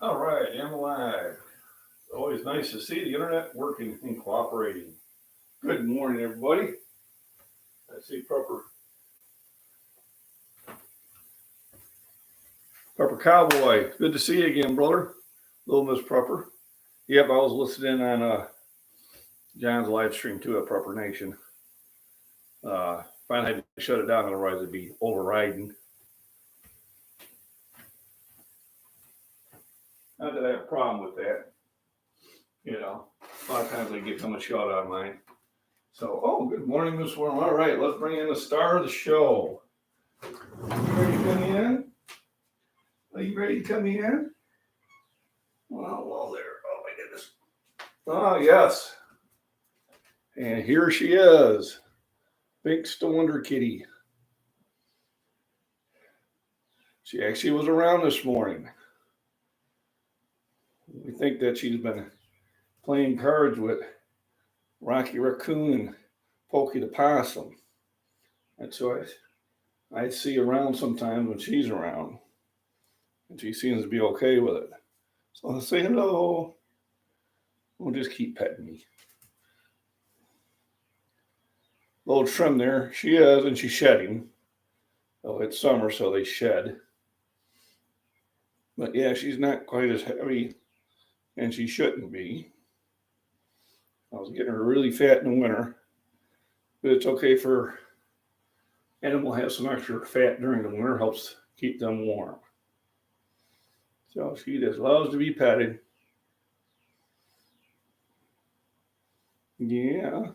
All right, I'm alive. Always nice to see the internet working and cooperating. Good morning, everybody. I see Prepper Cowboy. Good to see you again, brother. Little Miss Prepper. Yep, I was listening on John's live stream too at Prepper Nation. Finally had to shut it down, otherwise it'd be overriding. Not that I have a problem with that. You know, a lot of times they get so shot out of mine. So, good morning, Miss Worm. All right, let's bring in the star of the show. You ready to come in? Are you ready to come in? Well, there. Oh, my goodness. Oh, yes. And here she is. Big Wonder Kitty. She actually was around this morning. We think that she's been playing cards with Rocky Raccoon and Pokey the Possum. And so I see around sometimes when she's around. And she seems to be okay with it. So I'll say hello. We'll just keep petting me. Little trim there. She is, and she's shedding. Oh, it's summer, so they shed. But yeah, she's not quite as heavy, and she shouldn't be. I was getting her really fat in the winter, but it's okay for animal to have some extra fat during the winter, helps keep them warm. So she just loves to be petted. Yeah.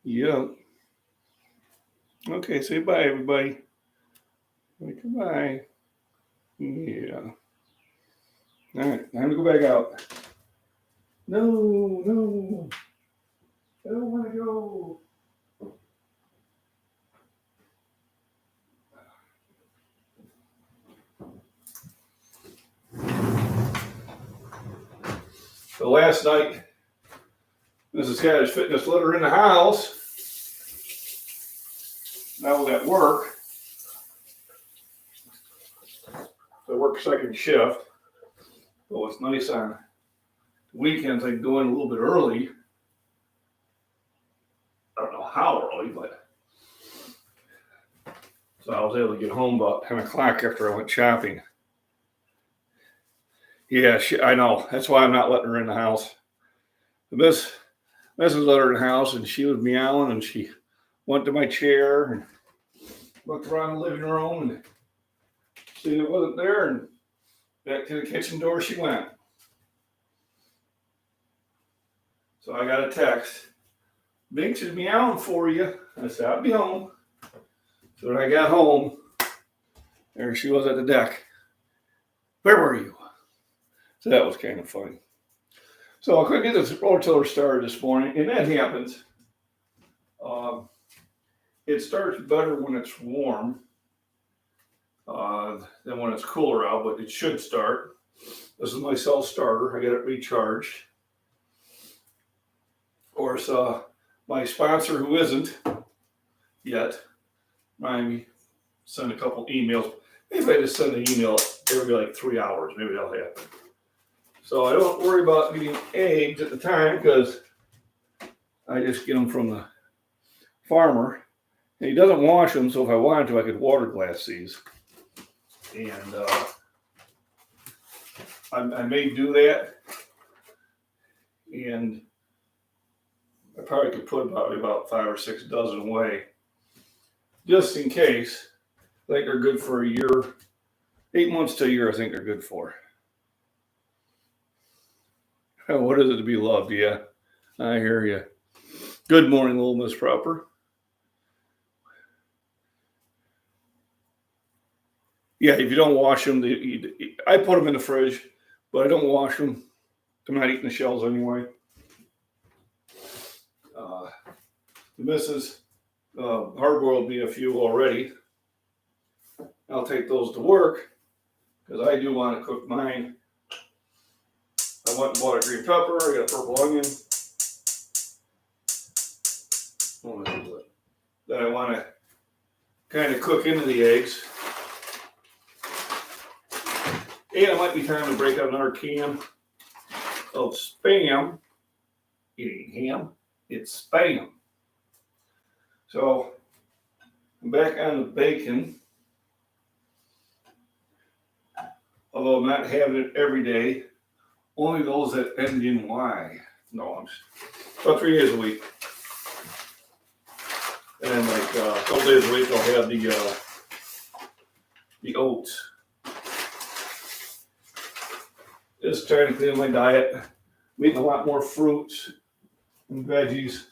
Yep. Okay, say bye, everybody. Goodbye. Yeah. All right, time to go back out. No. I don't want to go. So last night, Mrs. had his fitness let her in the house. I was at work. I work second shift. So it's nice on weekends. I can go in a little bit early. I don't know how early, but so I was able to get home about 10 o'clock after I went shopping. Yeah, I know. That's why I'm not letting her in the house. Mrs. let her in the house, and she was meowing, and she went to my chair and looked around the living room and seen it wasn't there, and back to the kitchen door she went. So I got a text. Binks is meowing for you. I said, I'll be home. So when I got home, there she was at the deck. Where were you? So that was kind of funny. So I couldn't get this rototiller started this morning, and that happens. It starts better when it's warm than when it's cooler out, but it should start. This is my self-starter. I got it recharged. Of course, my sponsor, who isn't yet, Miami, send a couple emails. Maybe I just send an email every like 3 hours. Maybe that'll happen. So I don't worry about getting eggs at the time because I just get them from the farmer. And he doesn't wash them, so if I wanted to, I could water glass these. And I may do that. And I probably could put about 5 or 6 dozen away. Just in case. I think they're good for a year. 8 months to a year, I think they're good for. What is it to be loved? Yeah, I hear you. Good morning, little Miss Proper. Yeah, if you don't wash them, I put them in the fridge, but I don't wash them. I'm not eating the shells anyway. The missus hard-boiled me a few already. I'll take those to work because I do want to cook mine. I went and bought a green pepper. I got a purple onion. That I want to kind of cook into the eggs. And it might be time to break out another can of Spam. It ain't ham, it's Spam. So I'm back on the bacon. Although I'm not having it every day. Only those that end in Y. No, I'm about 3 days a week. And like a couple days a week I'll have the oats. Just trying to clean my diet. I'm eating a lot more fruits and veggies.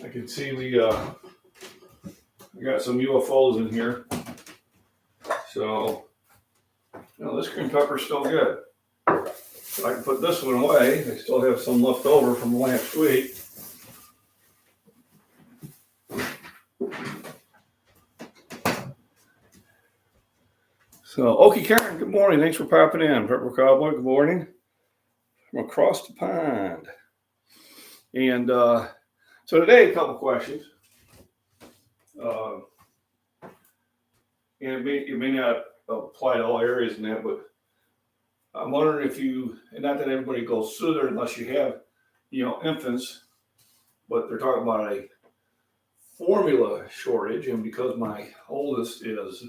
I can see we got some UFOs in here. So, this green pepper's still good. So I can put this one away. I still have some left over from last week. So, Okie Karen, good morning. Thanks for popping in. Purple Cowboy, good morning. From across the pond. And so today, a couple questions. And it may not apply to all areas in that, but I'm wondering if you, and not that everybody goes through there unless you have, infants, but they're talking about a formula shortage. And because my oldest is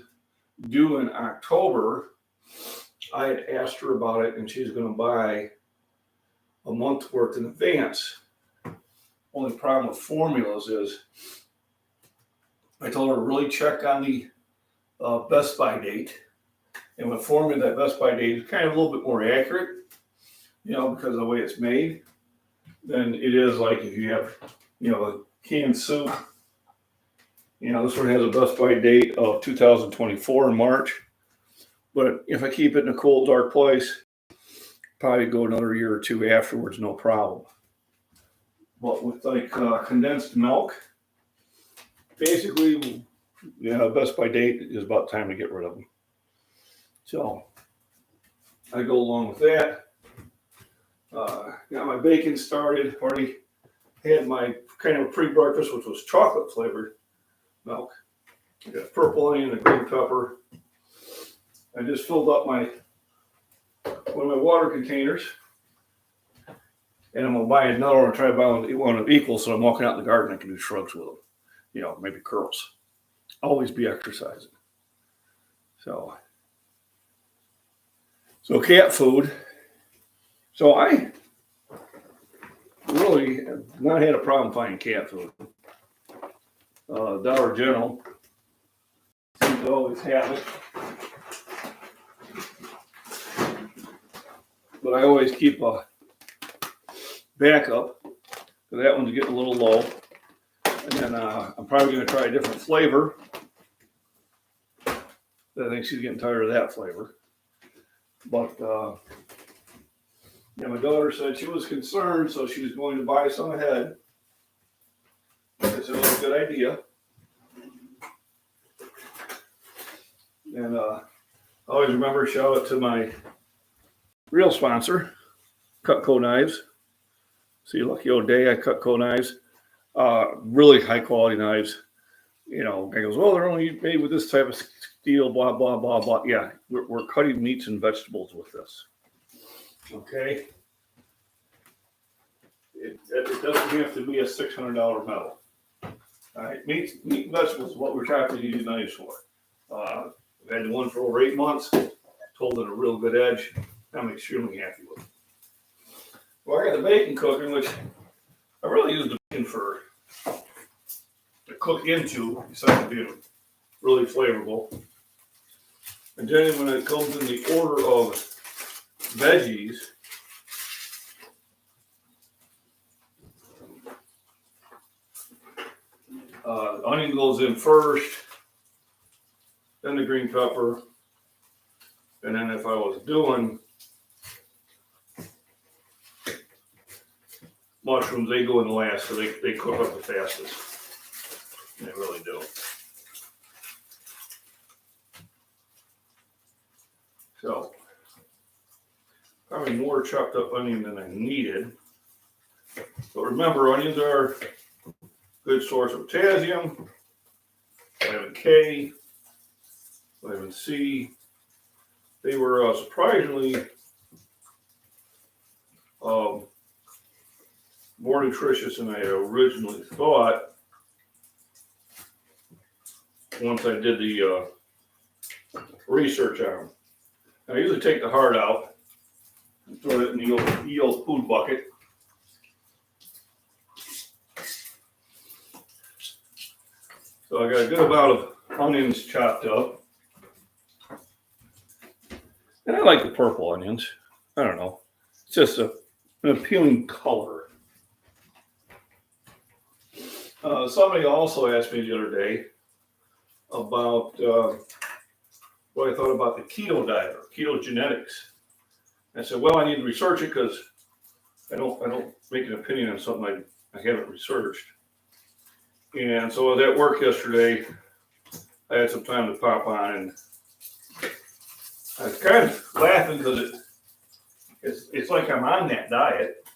due in October, I had asked her about it and she's going to buy a month's worth in advance. Only problem with formulas is I told her to really check on the Best By date. And with formula, that Best By date is kind of a little bit more accurate, because of the way it's made than it is like if you have, a canned soup. This one has a Best By date of 2024 in March. But if I keep it in a cool, dark place, probably go another year or two afterwards, no problem. But with like condensed milk, basically, Best By date is about time to get rid of them. So I go along with that. Got my bacon started. Already had my kind of pre-breakfast, which was chocolate flavored milk. I got purple onion and green pepper. I just filled up one of my water containers. And I'm going to buy another one and try to buy one of equal so I'm walking out in the garden I can do shrugs with them. Maybe curls. Always be exercising. So cat food. So I really have not had a problem finding cat food. Dollar General seems to always have it. But I always keep a backup. So that one's getting a little low. And then I'm probably going to try a different flavor. I think she's getting tired of that flavor. But my daughter said she was concerned, so she was going to buy some ahead. It's a really good idea. And I always remember, shout out to my real sponsor, Cutco Knives. See, lucky old day at Cutco Knives. Really high quality knives. Guy goes, well, they're only made with this type of steel, blah, blah, blah, blah. Yeah, we're cutting meats and vegetables with this. Okay? It doesn't have to be a $600 metal. All right, meat and vegetables is what we're trying to use knives for. I've had one for over 8 months. Told it a real good edge. I'm extremely happy with it. Well, I got the bacon cooking, which I really use the bacon to cook into, besides being really flavorful. And then when it comes in the order of veggies, onion goes in first, then the green pepper, and then if I was doing mushrooms, they go in the last, so they cook up the fastest. They really do. So, probably more chopped up onion than I needed. But remember, onions are a good source of potassium, vitamin K, vitamin C. They were surprisingly more nutritious than I originally thought once I did the research on them. I usually take the heart out and throw it in the old food bucket. So I got a good amount of onions chopped up. And I like the purple onions. I don't know. It's just an appealing color. Somebody also asked me the other day about what I thought about the keto diet or ketogenetics. I said, well, I need to research it because I don't make an opinion on something I haven't researched. And so at work yesterday, I had some time to pop on, and I was kind of laughing because it's like I'm on that diet.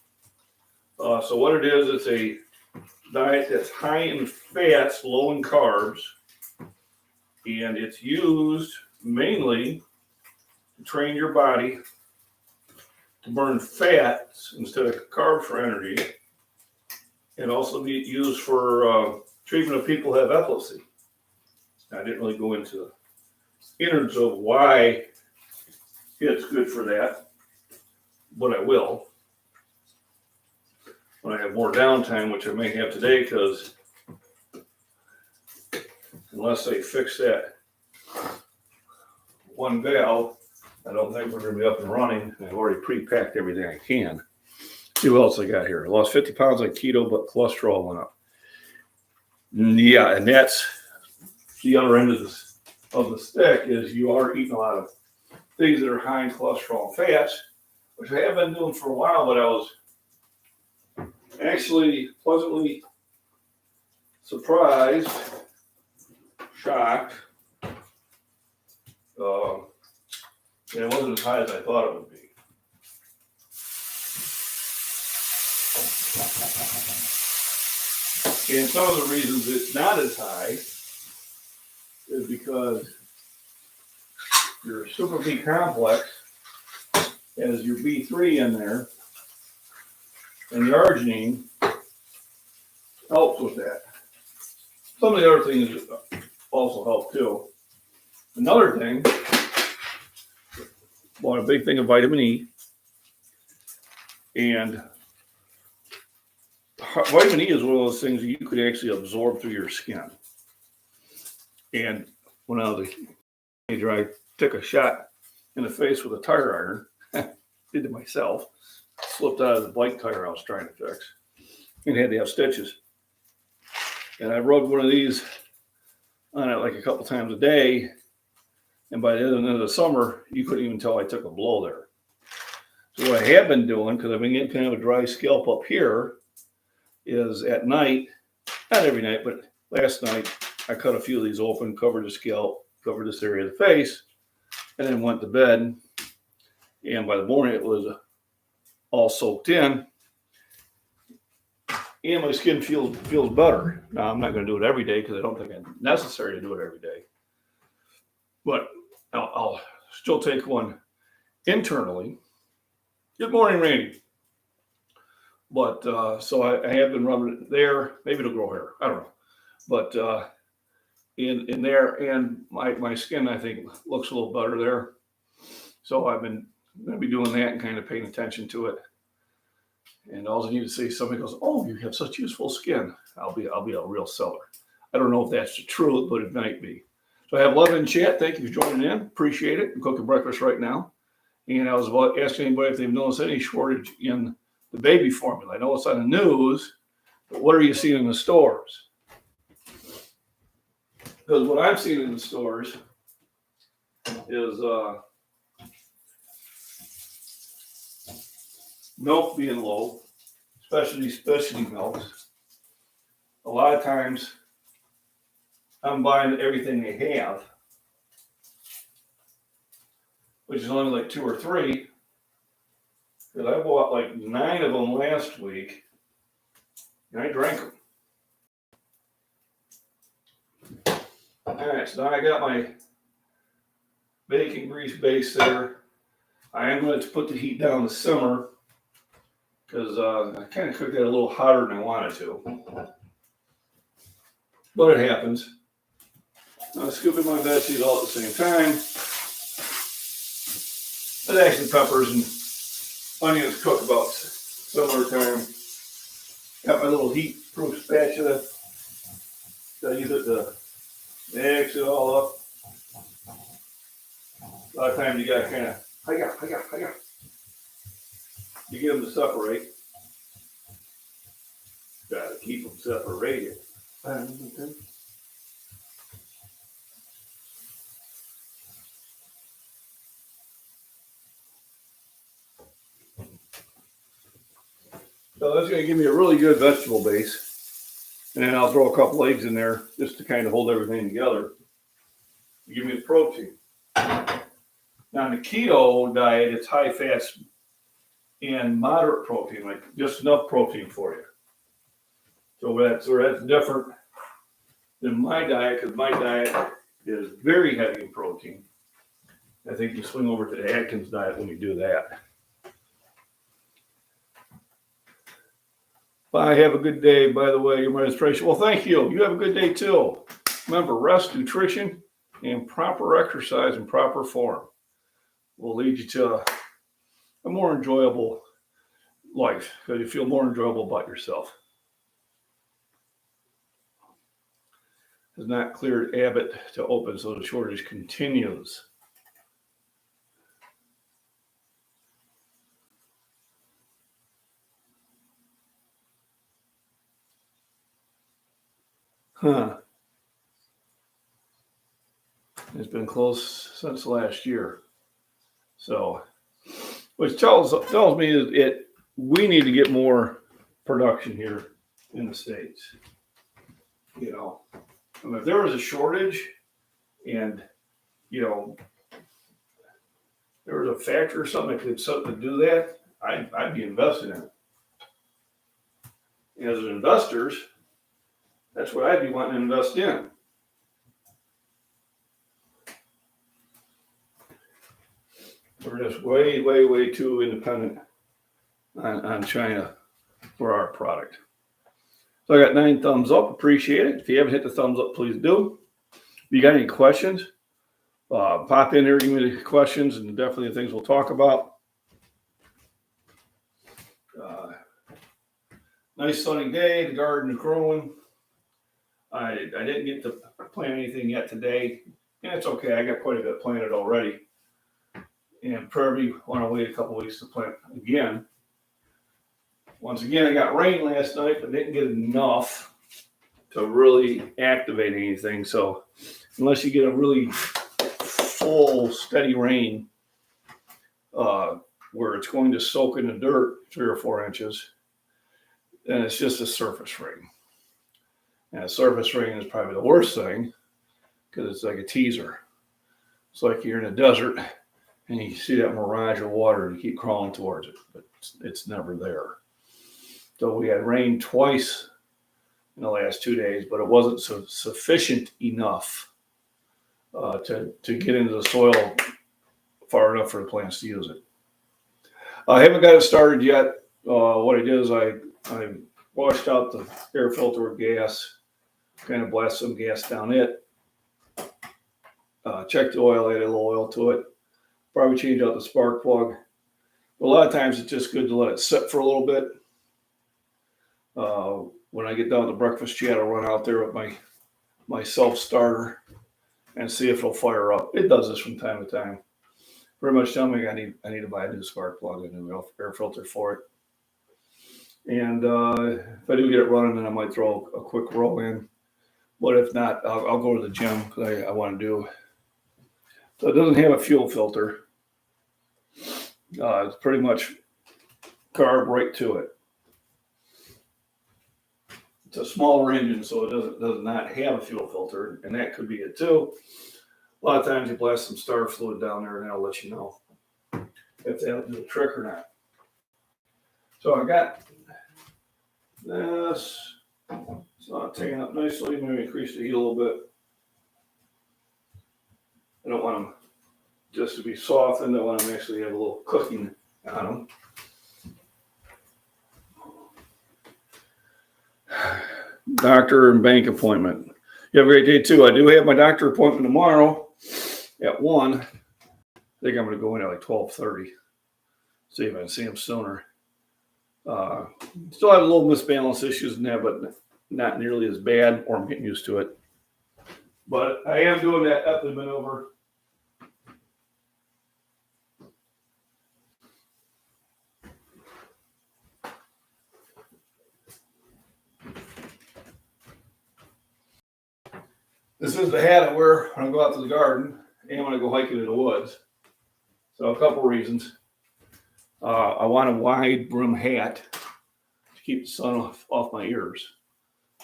So what it is, it's a diet that's high in fats, low in carbs, and it's used mainly to train your body to burn fats instead of carbs for energy, and also be used for treatment of people who have epilepsy. I didn't really go into the innards of why it's good for that, but I will when I have more downtime, which I may have today, because unless they fix that one valve, I don't think we're going to be up and running. I've already pre-packed everything I can. See what else I got here. I lost 50 pounds on keto, but cholesterol went up. Yeah, and that's the other end of the stick, is you are eating a lot of things that are high in cholesterol and fats, which I have been doing for a while, but I was actually pleasantly surprised, shocked. And it wasn't as high as I thought it would be. And some of the reasons it's not as high is because your super B complex has your B3 in there, and the arginine helps with that. Some of the other things also help too. Another thing, bought a big thing of vitamin E, and vitamin E is one of those things that you could actually absorb through your skin. And when I was a teenager, I took a shot in the face with a tire iron, did it myself, slipped out of the bike tire I was trying to fix, and had to have stitches. And I rubbed one of these on it like a couple times a day, and by the end of the summer, you couldn't even tell I took a blow there. So what I have been doing, because I've been getting kind of a dry scalp up here, is at night, not every night, but last night, I cut a few of these open, covered the scalp, covered this area of the face, and then went to bed. And by the morning, it was all soaked in, and my skin feels better. Now, I'm not going to do it every day because I don't think it's necessary to do it every day. But I'll still take one internally. Good morning, Randy. But so I have been rubbing it there. Maybe it'll grow hair. I don't know. But in there, and my skin, I think, looks a little better there. So I've been going to be doing that and kind of paying attention to it. And all I need to say, somebody goes, "Oh, you have such useful skin." I'll be a real seller. I don't know if that's the truth, but it might be. So I have love in chat. Thank you for joining in. Appreciate it. I'm cooking breakfast right now. And I was about asking anybody if they've noticed any shortage in the baby formula. I know it's on the news, but what are you seeing in the stores? Because what I'm seeing in the stores is milk being low, especially specialty milks. A lot of times I'm buying everything they have, which is only like 2 or 3. Because I bought like 9 of them last week, and I drank them. All right, so now I got my bacon grease base there. I am going to put the heat down to simmer because I kind of cooked that a little hotter than I wanted to. But it happens. I'm scooping my veggies all at the same time. But actually peppers and onions cook about similar time. Got my little heat-proof spatula. I use it to mix it all up. A lot of times you gotta kind of, you get them to separate. Gotta keep them separated. So that's going to give me a really good vegetable base. And then I'll throw a couple eggs in there just to kind of hold everything together. Give me the protein. Now, in the keto diet, it's high fats and moderate protein, like just enough protein for you. So that's different than my diet, because my diet is very heavy in protein. I think you swing over to the Atkins diet when you do that. Bye, have a good day. By the way, your registration. Well, thank you. You have a good day too. Remember, rest, nutrition, and proper exercise in proper form will lead you to a more enjoyable life, because you feel more enjoyable about yourself. Has not cleared Abbott to open, so the shortage continues. It's been closed since last year. So, which tells me is we need to get more production here in the States. You know, I mean, if there was a shortage and, you know, there was a factory or something that could do that, I'd be investing in it. As investors, that's what I'd be wanting to invest in. We're just way, way, way too independent on China for our product. So I got 9 thumbs up. Appreciate it. If you haven't hit the thumbs up, please do. If you got any questions, pop in there, give me the questions, and definitely the things we'll talk about. Nice sunny day. The garden is growing. I didn't get to plant anything yet today. And it's okay. I got quite a bit planted already. And probably want to wait a couple weeks to plant again. Once again, I got rain last night, but didn't get enough to really activate anything. So unless you get a really full, steady rain where it's going to soak in the dirt 3 or 4 inches, then it's just a surface rain. And a surface rain is probably the worst thing because it's like a teaser. It's like you're in a desert and you see that mirage of water and you keep crawling towards it, but it's never there. So we had rain twice in the last 2 days, but it wasn't sufficient enough to get into the soil far enough for the plants to use it. I haven't got it started yet. What I did is I washed out the air filter with gas, kind of blast some gas down it, checked the oil, added a little oil to it, probably change out the spark plug. But a lot of times it's just good to let it sit for a little bit. When I get down to breakfast chat, I'll run out there with my self-starter and see if it'll fire up. It does this from time to time. Pretty much tell me I need to buy a new spark plug, a new air filter for it. And if I do get it running, then I might throw a quick roll in. But if not, I'll go to the gym because I want to do. So it doesn't have a fuel filter. It's pretty much carb right to it. It's a smaller engine, so it does not have a fuel filter, and that could be it too. A lot of times you blast some starter fluid down there, and I'll let you know if that'll do the trick or not. So I got this. It's not taking up nicely. Maybe increase the heat a little bit. I don't want them just to be softened. I want them to actually have a little cooking on them. Doctor and bank appointment. You have a great day too. I do have my doctor appointment tomorrow at 1. I think I'm going to go in at like 12:30. See if I can see him sooner. Still have a little misbalance issues in there, but not nearly as bad, or I'm getting used to it. But I am doing that Epley maneuver. This is the hat I wear when I go out to the garden and when I go hiking in the woods. So a couple reasons. I want a wide brim hat to keep the sun off my ears.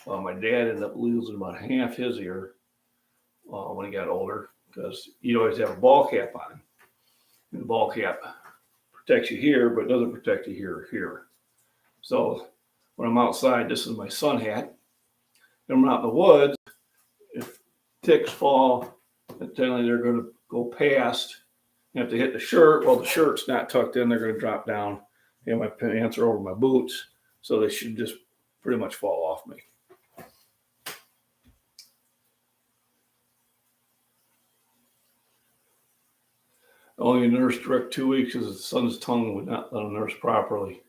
My dad ended up losing about half his ear when he got older because you always have a ball cap on. And the ball cap protects you here, but doesn't protect you here. So when I'm outside, this is my sun hat. When I'm out in the woods, if ticks fall, generally they're going to go past. And if they hit the shirt, well, the shirt's not tucked in, they're going to drop down. And my pants are over my boots, so they should just pretty much fall off me. Only a nurse direct 2 weeks because his son's tongue would not let him nurse properly.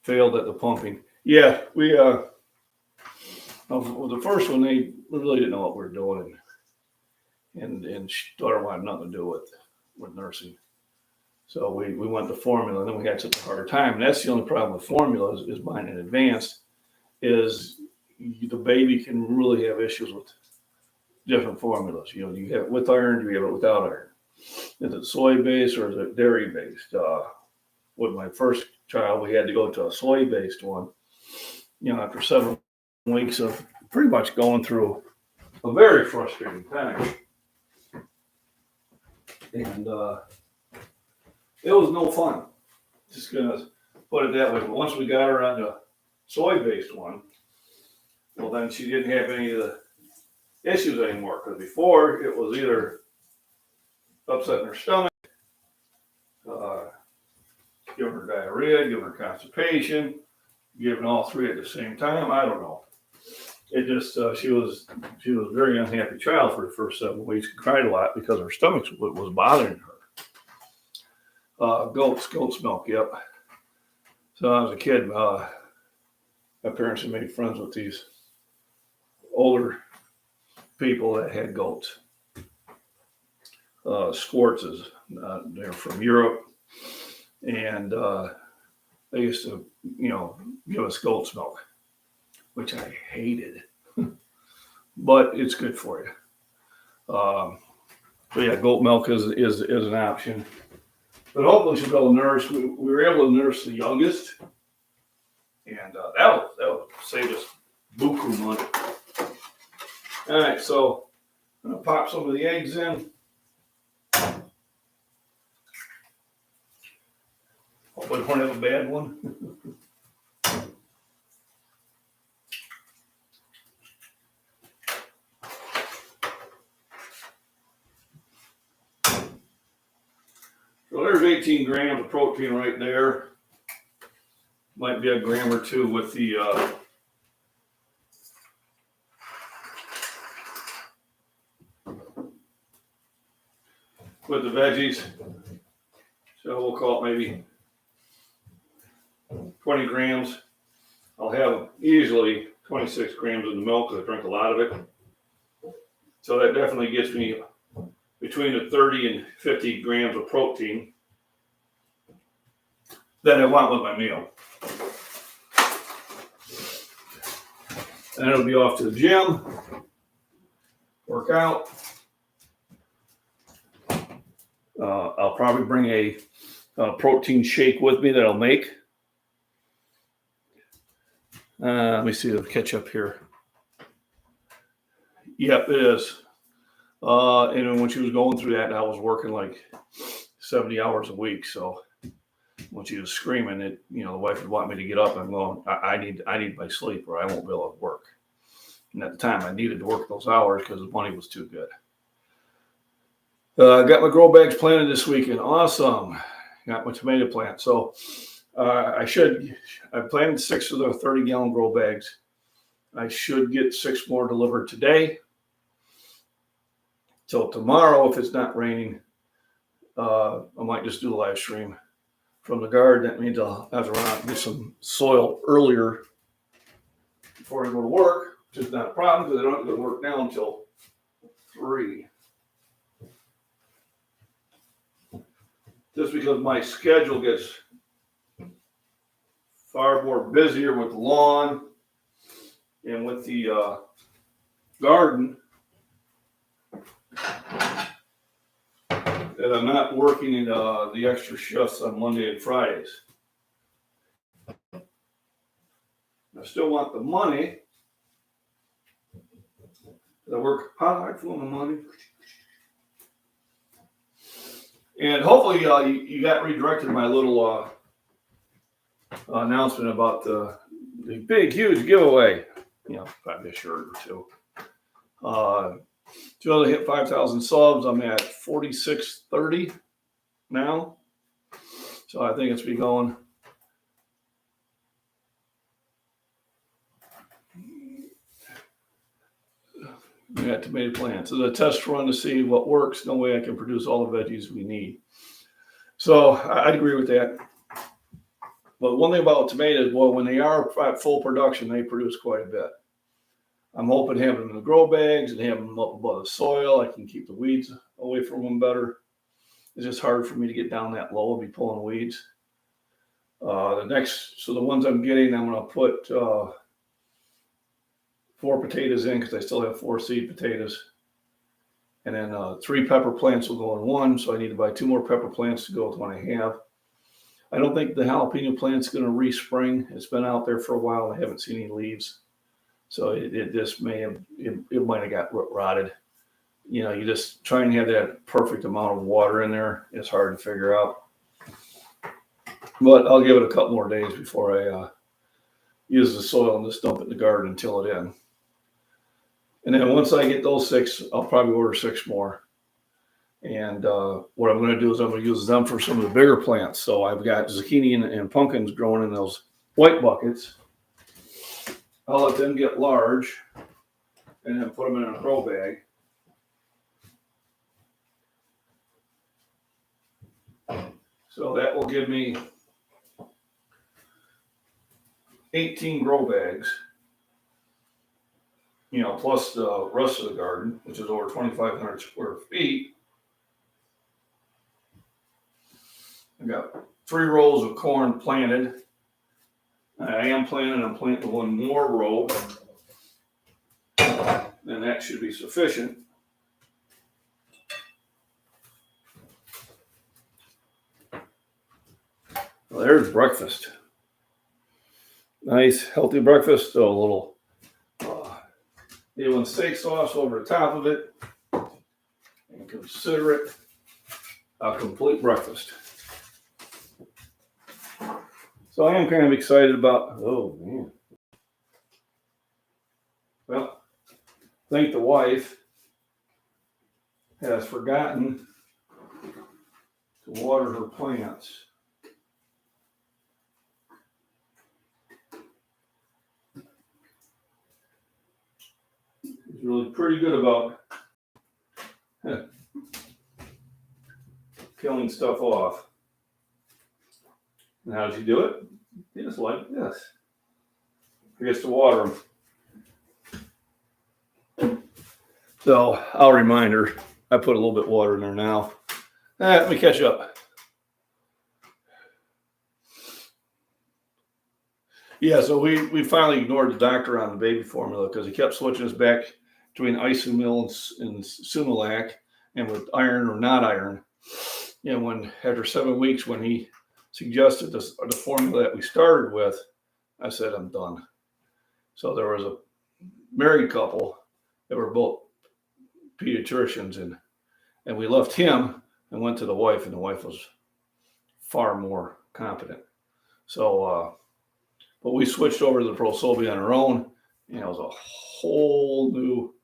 Failed at the pumping. Yeah, we well, the first one, they really didn't know what we were doing, and daughter wanted nothing to do with nursing. So we went to formula, and then we had such a harder time. And that's the only problem with formula is buying in advance, is the baby can really have issues with different formulas. You have it with iron, you have it without iron. Is it soy-based or is it dairy-based? With my first child, we had to go to a soy-based one. After 7 weeks of pretty much going through a very frustrating time. And it was no fun. Just gonna put it that way. But once we got her on the soy-based one, well, then she didn't have any of the issues anymore. Because before, it was either upsetting her stomach, giving her diarrhea, giving her constipation, giving all three at the same time. I don't know. It just she was a very unhappy child for the first 7 weeks. Cried a lot because her stomach was bothering her. Goat's milk. Yep. So when I was a kid, my parents had made friends with these older people that had goats. Schwartzes. They're from Europe, and they used to, give us goat's milk, which I hated, but it's good for you. So yeah, goat milk is an option. But hopefully she'll be able to nurse. We were able to nurse the youngest, and that would save us buku money. All right, so I'm gonna pop some of the eggs in. Hopefully, I don't have a bad one. So there's 18 grams of protein right there. Might be a gram or two with the veggies. So we'll call it maybe 20 grams. I'll have easily 26 grams in the milk because I drink a lot of it. So that definitely gets me between the 30 and 50 grams of protein that I want with my meal. And it'll be off to the gym, work out. I'll probably bring a protein shake with me that I'll make. Let me see the ketchup here. Yep, it is. And when she was going through that, I was working like 70 hours a week. So when she was screaming, the wife would want me to get up. I'm going, I need my sleep or I won't be able to work. And at the time, I needed to work those hours because the money was too good. I got my grow bags planted this weekend. Awesome. Got my tomato plant. So I planted 6 of the 30-gallon grow bags. I should get 6 more delivered today. Till tomorrow, if it's not raining, I might just do a live stream from the garden. That means I'll have to run out and get some soil earlier before I go to work, which is not a problem because I don't have to go to work now until 3. Just because my schedule gets far more busier with the lawn and with the garden, that I'm not working in the extra shifts on Monday and Fridays. I still want the money. I work hard for the money. And hopefully you got redirected to my little announcement about the big, huge giveaway. Probably a shirt or 2. To hit 5,000 subs, I'm at 4,630 now. So I think it's been going. We got tomato plants. It's a test run to see what works. No way I can produce all the veggies we need. So I'd agree with that. But one thing about tomatoes, well, when they are at full production, they produce quite a bit. I'm hoping having them in the grow bags and having them up above the soil, I can keep the weeds away from them better. It's just hard for me to get down that low and be pulling weeds. The ones I'm getting, I'm going to put 4 potatoes in because I still have 4 seed potatoes. And then 3 pepper plants will go in 1. So I need to buy 2 more pepper plants to go with one I have. I don't think the jalapeno plant's going to respring. It's been out there for a while. I haven't seen any leaves. So it just might have got rotted. You just try and have that perfect amount of water in there. It's hard to figure out. But I'll give it a couple more days before I use the soil and just dump it in the garden and till it in. And then once I get those 6, I'll probably order 6 more. And what I'm going to do is I'm going to use them for some of the bigger plants. So I've got zucchini and pumpkins growing in those white buckets. I'll let them get large and then put them in a grow bag. So that will give me 18 grow bags, plus the rest of the garden, which is over 2,500 square feet. I've got 3 rows of corn planted. I'm planting 1 more row, and that should be sufficient. Well, there's breakfast. Nice, healthy breakfast. So a little A1 steak sauce over the top of it, and consider it a complete breakfast. So I am kind of excited about, oh man. Well, I think the wife has forgotten to water her plants. She's really pretty good about killing stuff off. And how does she do it? Just like this. Forgets to water them. So I'll remind her. I put a little bit of water in there now. Let me catch up. Yeah, so we finally ignored the doctor on the baby formula because he kept switching us back between Isomil and Similac and with iron or not iron. When after 7 weeks, when he suggested the formula that we started with, I said, I'm done. So there was a married couple that were both pediatricians, and we left him and went to the wife, and the wife was far more competent. So, but we switched over to the Prosolvi on our own, and it was a whole new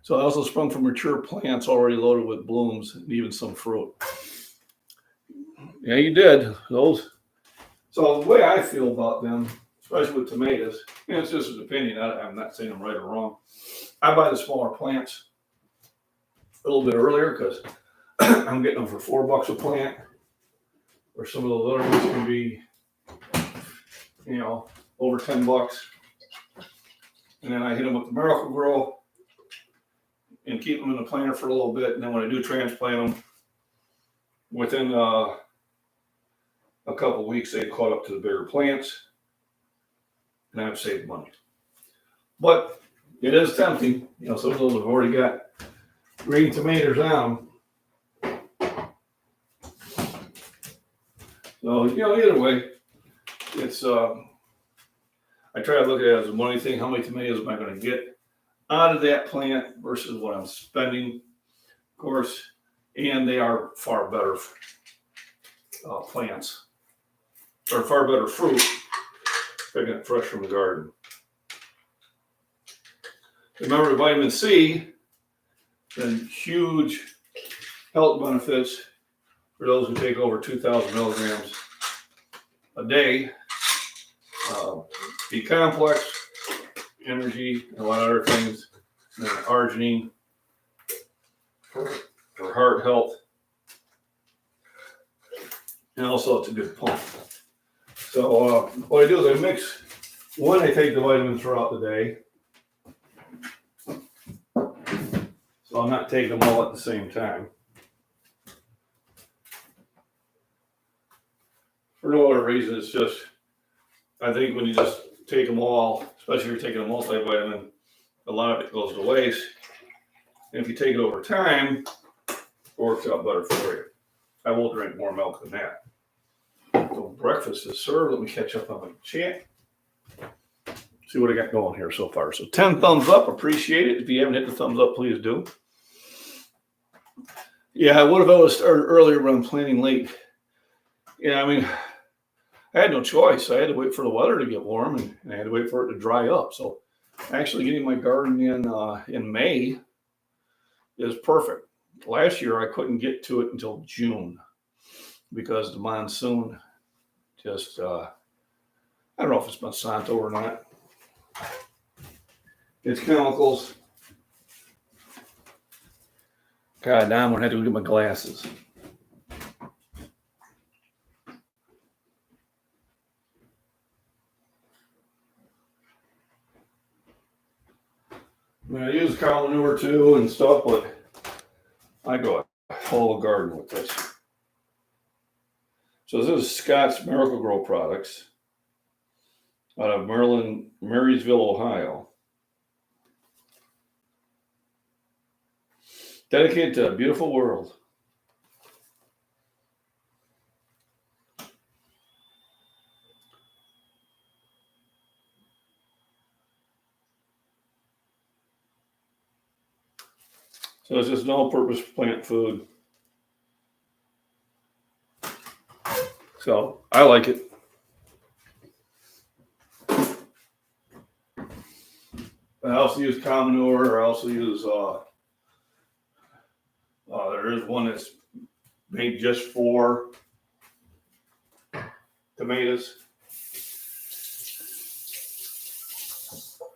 So I also sprung from mature plants already loaded with blooms and even some fruit. Yeah, you did. Those. So the way I feel about them, especially with tomatoes, and it's just an opinion. I'm not saying I'm right or wrong. I buy the smaller plants a little bit earlier because I'm getting them for $4 a plant, or some of the little ones can be, over $10. And then I hit them with the Miracle Grow and keep them in the planter for a little bit. And then when I do transplant them, within a couple of weeks, they've caught up to the bigger plants, and I've saved money. But it is tempting. Some of those have already got green tomatoes on them. So, either way, it's, I try to look at it as a money thing. How many tomatoes am I going to get out of that plant versus what I'm spending, of course, and they are far better plants, or far better fruit, picking it fresh from the garden. Remember, vitamin C, then huge health benefits for those who take over 2,000 milligrams a day. B complex, energy, and a lot of other things. And then arginine for heart health. And also it's a good pump. So what I do is I mix, one, I take the vitamins throughout the day. So I'm not taking them all at the same time. For no other reason, it's just, I think when you just take them all, especially if you're taking a multivitamin, a lot of it goes to waste. And if you take it over time, it works out better for you. I will drink more milk than that. So breakfast is served. Let me catch up on my chat. See what I got going here so far. So 10 thumbs up. Appreciate it. If you haven't hit the thumbs up, please do. Yeah, what if I was started earlier, but I'm planning late? Yeah, I had no choice. I had to wait for the weather to get warm, and I had to wait for it to dry up. So actually getting my garden in May is perfect. Last year, I couldn't get to it until June because the monsoon just, I don't know if it's Monsanto or not. It's chemicals. God, now I'm going to have to go get my glasses. I use cow manure too and stuff, but I go a whole garden with this. So this is Scott's Miracle Grow products out of Marysville, Ohio. Dedicated to a beautiful world. So it's just an all-purpose plant food. So I like it. I also use cow manure. I also use, there is one that's made just for tomatoes,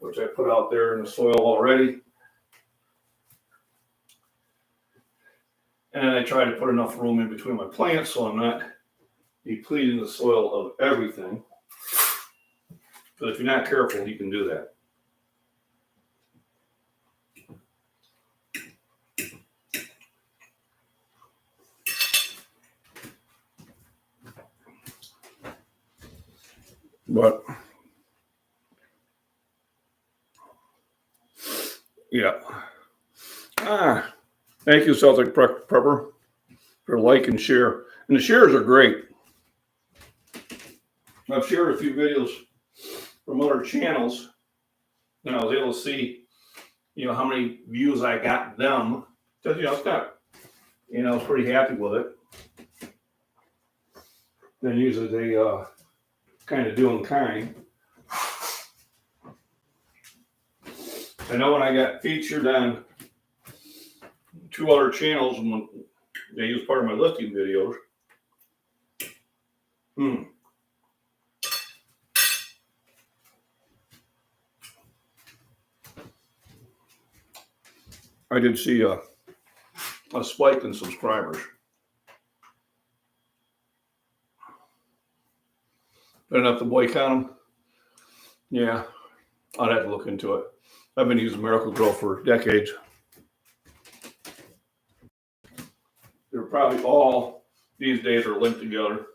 which I put out there in the soil already. And I try to put enough room in between my plants so I'm not depleting the soil of everything. But if you're not careful, you can do that. But yeah. Thank you, Celtic Prepper, for like and share. And the shares are great. I've shared a few videos from other channels, and I was able to see, how many views I got them. Because, it's not, I was pretty happy with it. Then usually they kind of do in kind. I know when I got featured on two other channels, and they use part of my lifting videos. I did see a spike in subscribers. Enough to boycott them? Yeah, I'd have to look into it. I've been using Miracle Grow for decades. They're probably all, these days, are linked together.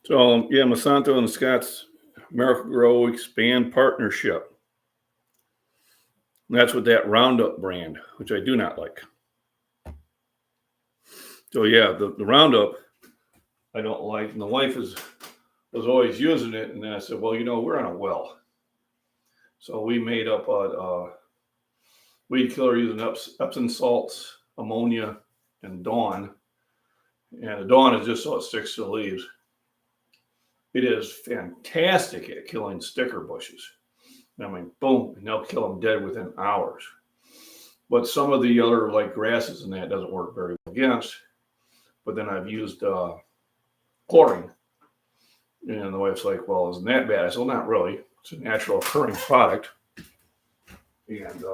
So, yeah, Monsanto and Scott's Miracle Grow Expand Partnership. And that's with that Roundup brand, which I do not like. So, yeah, the Roundup I don't like. And the wife was always using it. And then I said, well, we're on a well. So we made up a weed killer using Epsom salts, ammonia, and Dawn. And the Dawn is just so it sticks to the leaves. It is fantastic at killing sticker bushes. I mean, boom, and they'll kill them dead within hours. But some of the other, like grasses and that, doesn't work very well against. But then I've used chlorine. And the wife's like, well, isn't that bad? I said, well, not really. It's a natural occurring product. And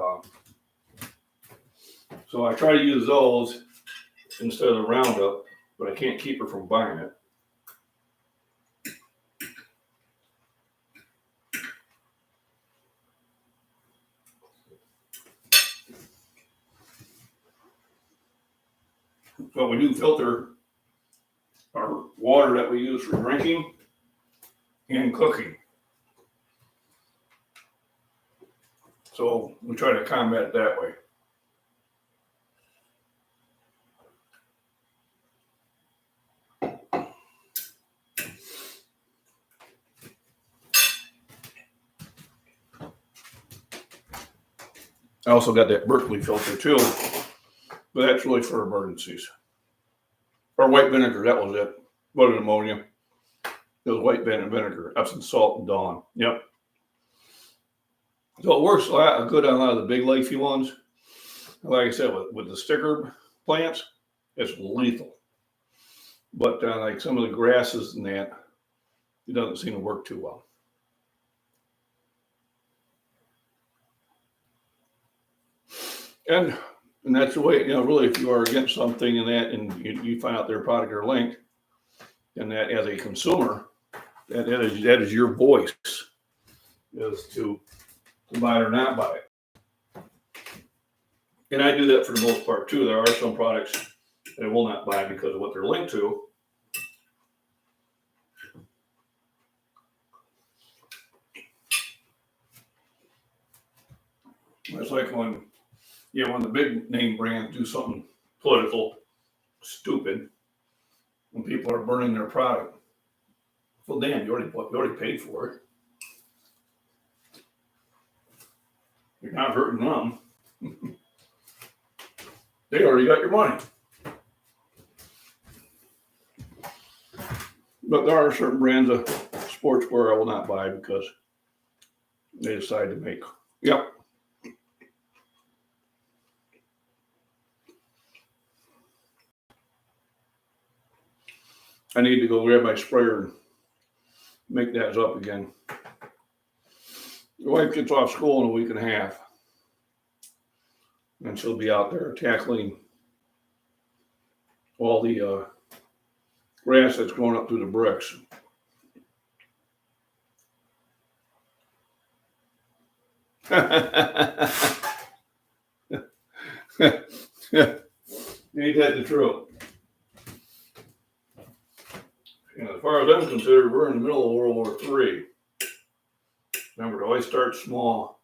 so I try to use those instead of the Roundup, but I can't keep her from buying it. But we do filter our water that we use for drinking and cooking. So we try to combat it that way. I also got that Berkeley filter too, but that's really for emergencies. Or white vinegar, that was it. Wasn't ammonia. It was white vinegar, Epsom salt, and Dawn. Yep. So it works good on a lot of the big leafy ones. Like I said, with the sticker plants, it's lethal. But like some of the grasses and that, it doesn't seem to work too well. And that's the way, really, if you are against something and that, and you find out their product are linked, and that as a consumer, that is your voice, is to buy it or not buy it. And I do that for the most part too. There are some products that I will not buy because of what they're linked to. It's like when the big name brands do something political, stupid, when people are burning their product. Well, damn, you already paid for it. You're not hurting them. They already got your money. But there are certain brands of sportswear I will not buy because they decide to make. Yep. I need to go grab my sprayer and make that up again. The wife gets off school in a week and a half. And she'll be out there tackling all the grass that's growing up through the bricks. Ain't that the truth? And as far as I'm concerned, we're in the middle of World War III. Remember to always start small.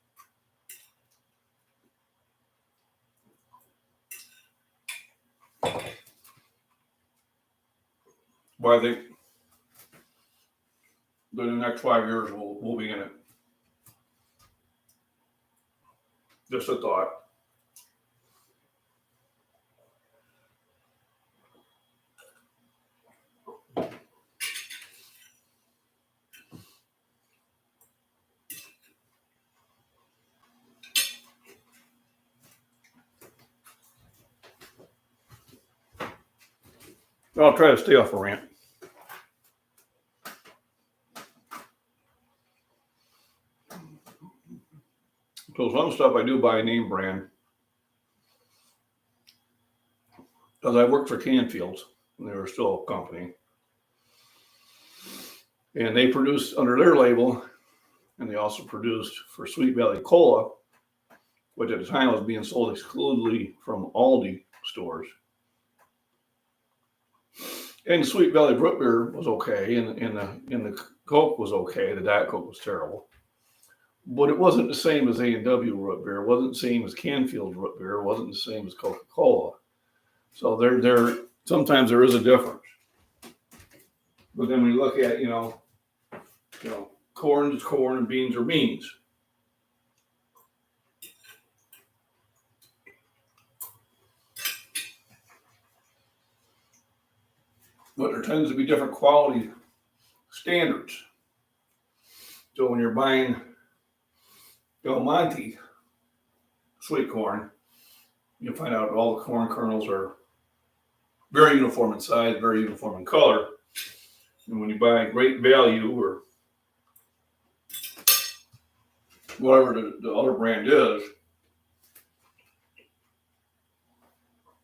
But I think that in the next 5 years we'll be in it. Just a thought. I'll try to stay off a rant. So some stuff I do buy name brand. Because I worked for Canfields when they were still a company. And they produced under their label, and they also produced for Sweet Valley Cola, which at the time was being sold exclusively from Aldi stores. And the Sweet Valley root beer was okay, and the Coke was okay. The Diet Coke was terrible. But it wasn't the same as A&W root beer. It wasn't the same as Canfield root beer. It wasn't the same as Coca-Cola. So there sometimes there is a difference. But then when you look at, corn is corn and beans are beans. But there tends to be different quality standards. So when you're buying Del Monte sweet corn, you'll find out all the corn kernels are very uniform in size, very uniform in color. And when you buy Great Value or whatever the other brand is,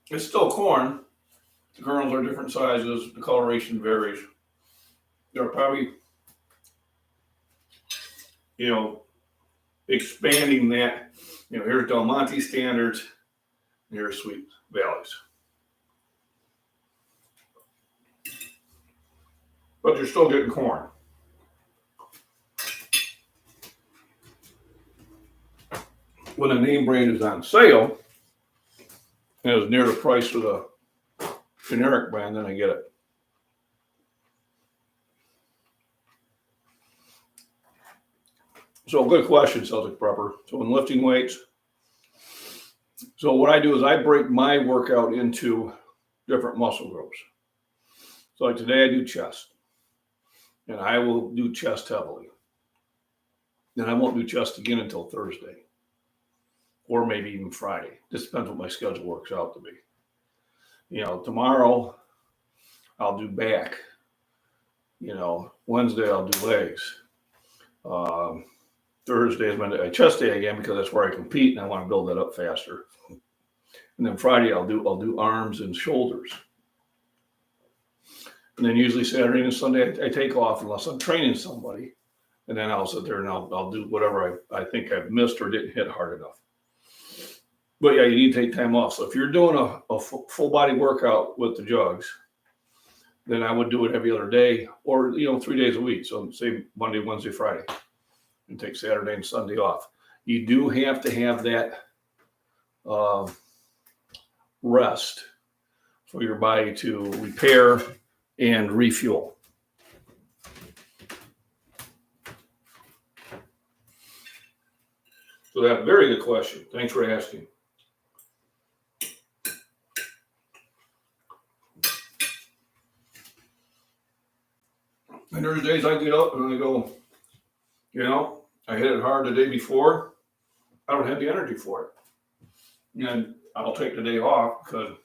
it's still corn. The kernels are different sizes. The coloration varies. They're probably, expanding that. Here's Del Monte standards. Here's Sweet Valley's. But you're still getting corn. When a name brand is on sale and is near the price of the generic brand, then I get it. So good question, Celtic Prepper. So in lifting weights, so what I do is I break my workout into different muscle groups. So like today I do chest, and I will do chest heavily. Then I won't do chest again until Thursday, or maybe even Friday. Just depends what my schedule works out to be. Tomorrow I'll do back. Wednesday I'll do legs. Thursday is my chest day again because that's where I compete and I want to build that up faster. And then Friday I'll do arms and shoulders. And then usually Saturday and Sunday I take off unless I'm training somebody. And then I'll sit there and I'll do whatever I think I've missed or didn't hit hard enough. But yeah, you need to take time off. So if you're doing a full body workout with the jugs, then I would do it every other day or, 3 days a week. So say Monday, Wednesday, Friday, and take Saturday and Sunday off. You do have to have that rest for your body to repair and refuel. So that's a very good question. Thanks for asking. And there's days I get up and I go, I hit it hard the day before. I don't have the energy for it. And I'll take the day off because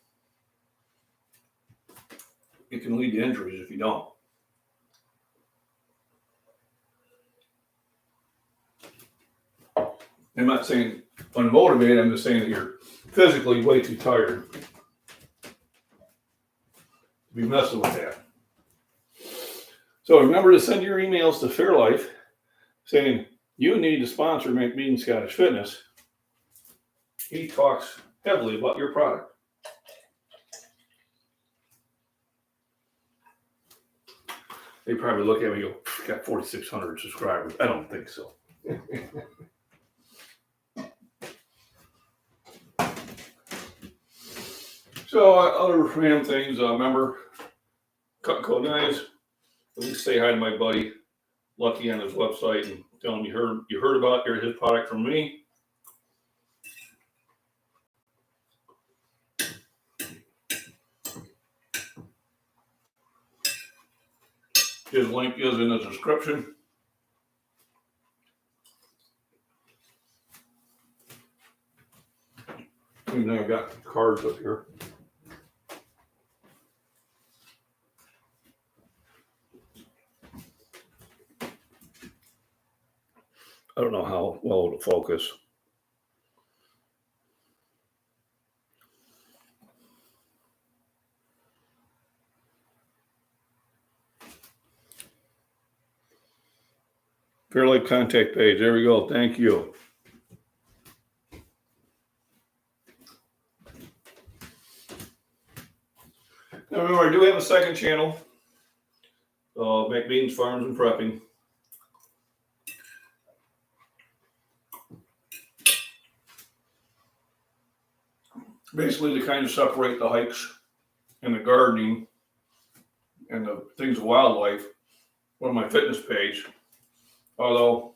it can lead to injuries if you don't. I'm not saying unmotivated, I'm just saying that you're physically way too tired to be messing with that. So remember to send your emails to Fairlife saying you need to sponsor MacBean Scottish Fitness. He talks heavily about your product. They probably look at me and go, got 4,600 subscribers. I don't think so. So other random things, remember, Cutco Knives. At least say hi to my buddy Lucky on his website and tell him you heard about his product from me. His link is in the description. And then I've got cards up here. I don't know how well to focus. Fairlight contact page. There we go. Thank you. Now remember, I do have a second channel. MacBean's Farms and Prepping. Basically to kind of separate the hikes and the gardening and the things of wildlife from my fitness page. Although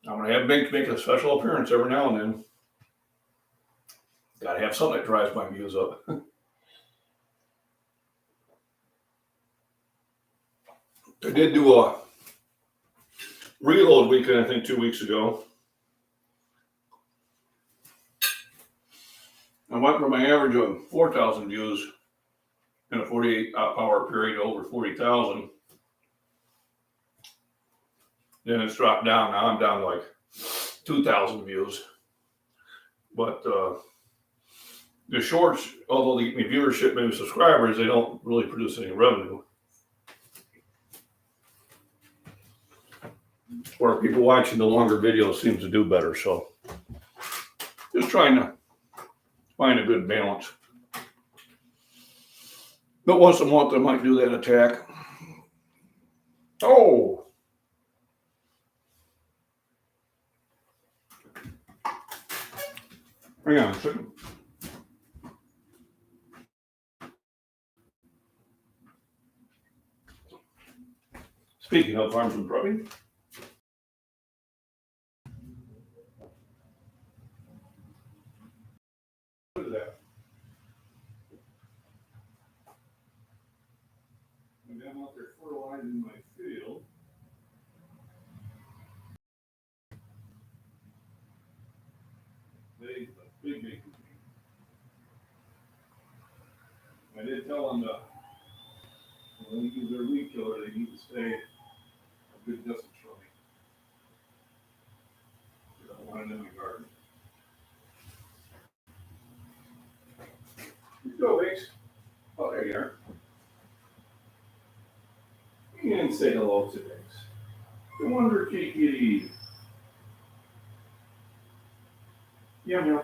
I'm going to have make a special appearance every now and then. Got to have something that drives my views up. I did do a reload weekend, I think 2 weeks ago. I went from my average of 4,000 views in a 48-hour period to over 40,000. Then it's dropped down. Now I'm down to like 2,000 views. But the shorts, although they give me viewership, maybe subscribers, they don't really produce any revenue. Or people watching the longer videos seems to do better. So just trying to find a good balance. But once a month I might do that attack. Oh! Hang on a second. Speaking of farms and prepping. Look at that. And I'm out there fertilizing my field. Big. I did tell them that when they use their weed killer, they need to stay a good distance from me. I don't want it in my garden. You go, Biggs. Oh, there you are. And say hello to Biggs. No wonder kitty. Yeah.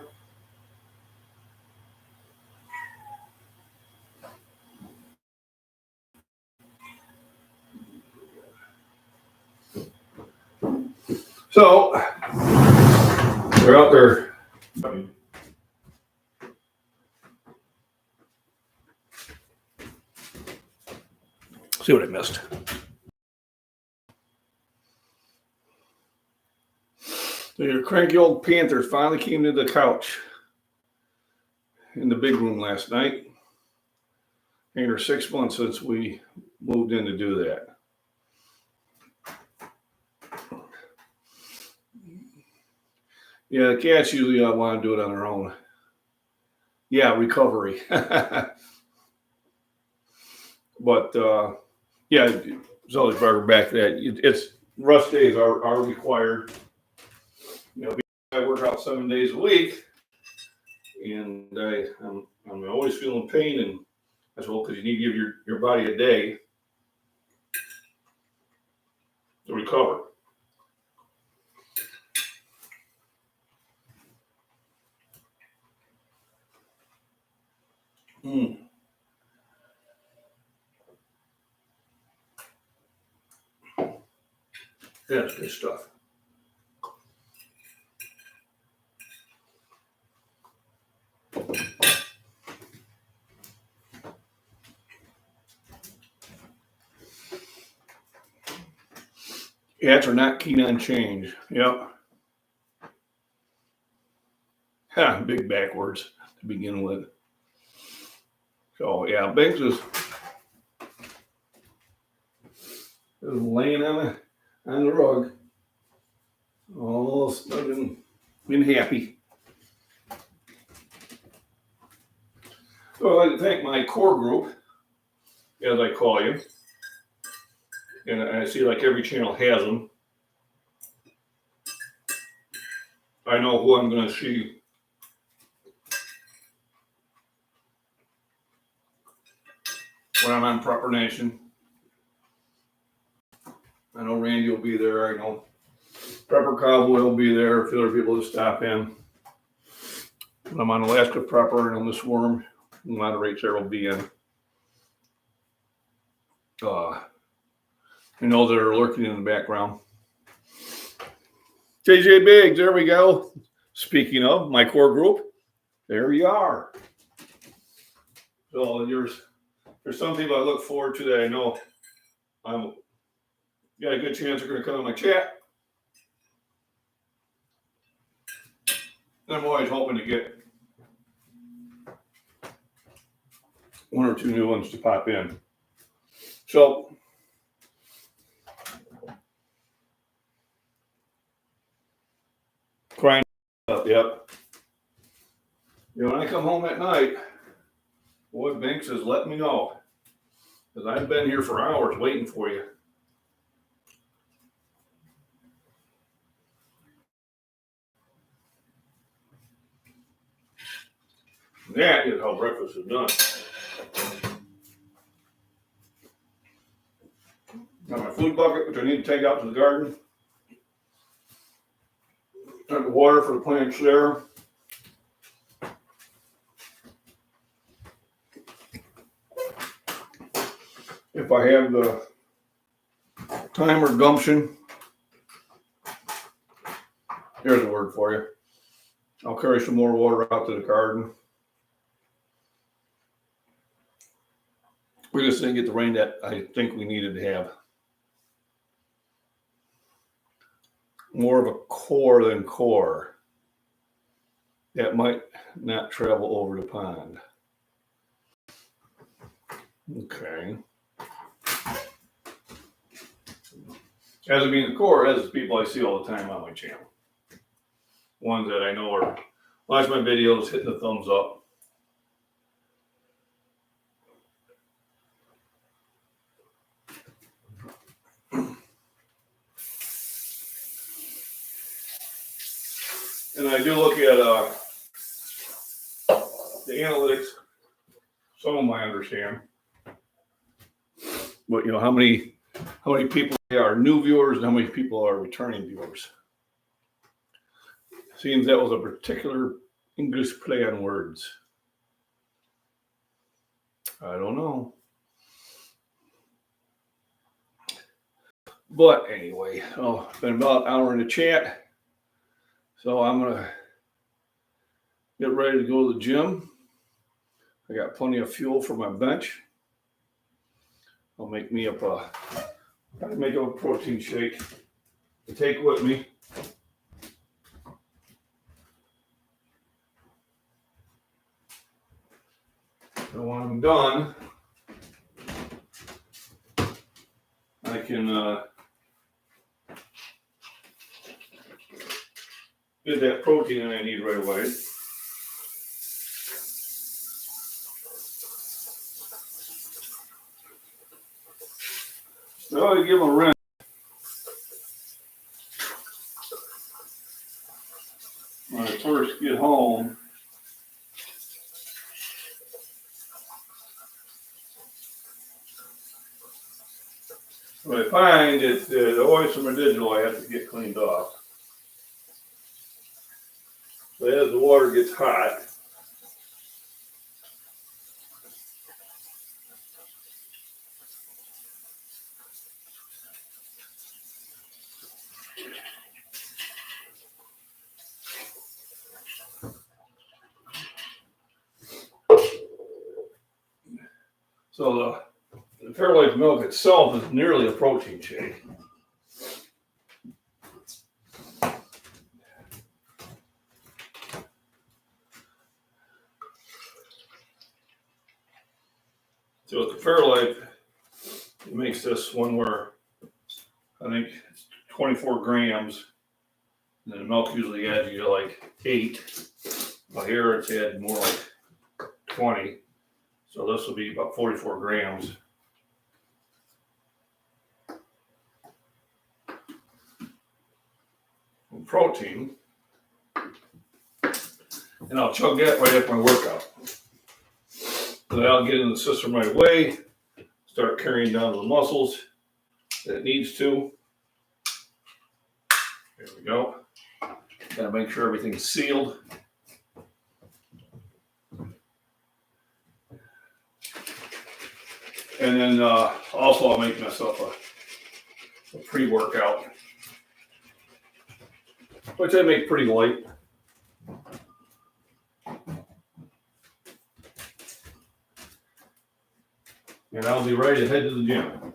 So they're out there. See what I missed. So your cranky old Panthers finally came to the couch in the big room last night. And it's 6 months since we moved in to do that. Yeah, the cats usually want to do it on their own. Yeah, recovery. But yeah, it's always brought back to that. It's rest days are required. You know, I work out 7 days a week, and I'm always feeling pain, and as well because you need to give your body a day to recover. That's good stuff. Cats are not keen on change. Yep. Big backwards to begin with. So yeah, Banks is laying on the rug, all snug and happy. So I'd like to thank my core group, as I call you, and I see like every channel has them. I know who I'm going to see when I'm on Prepper Nation. I know Randy will be there. I know Prepper Cowboy will be there. A few other people to stop in. When I'm on Alaska Prepper and on this worm, moderates there will be in. You know they're lurking in the background. JJ Biggs, there we go. Speaking of my core group, there you are. So there's some people I look forward to that I know I'm got a good chance they're going to come in my chat. I'm always hoping to get one or two new ones to pop in. So crying up, yep. You know, when I come home at night, boy, Banks has let me know. Because I've been here for hours waiting for you. That is how breakfast is done. Got my food bucket, which I need to take out to the garden. Got the water for the plants there. If I have the time or gumption, here's a word for you. I'll carry some more water out to the garden. We just didn't get the rain that I think we needed to have. More of a core than core. That might not travel over the pond. Okay. As it being the core, as people I see all the time on my channel. Ones that I know are watch my videos, hitting the thumbs up. And I do look at the analytics. Some of them I understand. But you know, how many people are new viewers and how many people are returning viewers. Seems that was a particular English play on words. I don't know. But anyway, it's been about an hour in the chat. So I'm going to get ready to go to the gym. I got plenty of fuel for my bench. I'll make me up a protein shake to take with me. So when I'm done, I can get that protein I need right away. So I give them a rinse. When I first get home, what I find is the oils from residual I have to get cleaned off. So as the water gets hot, So the Fairlife milk itself is nearly a protein shake. So with the Fairlife, it makes this one where I think it's 24 grams. And then the milk usually adds you to like 8. Well, here it's added more like 20. So this will be about 44 grams. Of protein. And I'll chug that right after my workout. So that'll get in the system right away. Start carrying down to the muscles that it needs to. There we go. Gotta make sure everything's sealed. And then also I'll make myself a pre-workout, which I make pretty light. And I'll be ready to head to the gym.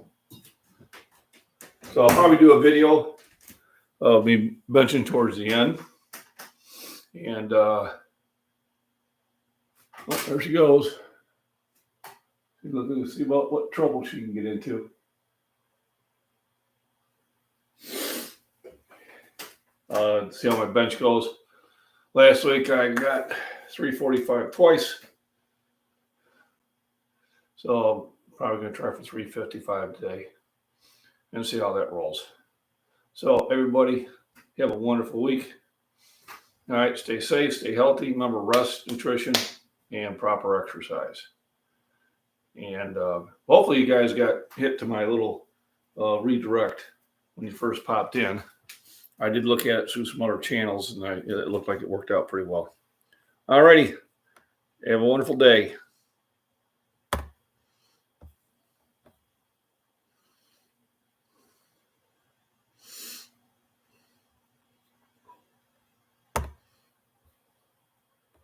So I'll probably do a video of me benching towards the end. And oh, there she goes. She's looking to see about what trouble she can get into. See how my bench goes. Last week I got 345 twice. So I'm probably going to try for 355 today and see how that rolls. So everybody, have a wonderful week. All right, stay safe, stay healthy. Remember rest, nutrition, and proper exercise. And hopefully you guys got hit to my little redirect when you first popped in. I did look at it through some other channels, and it looked like it worked out pretty well. All righty. Have a wonderful day.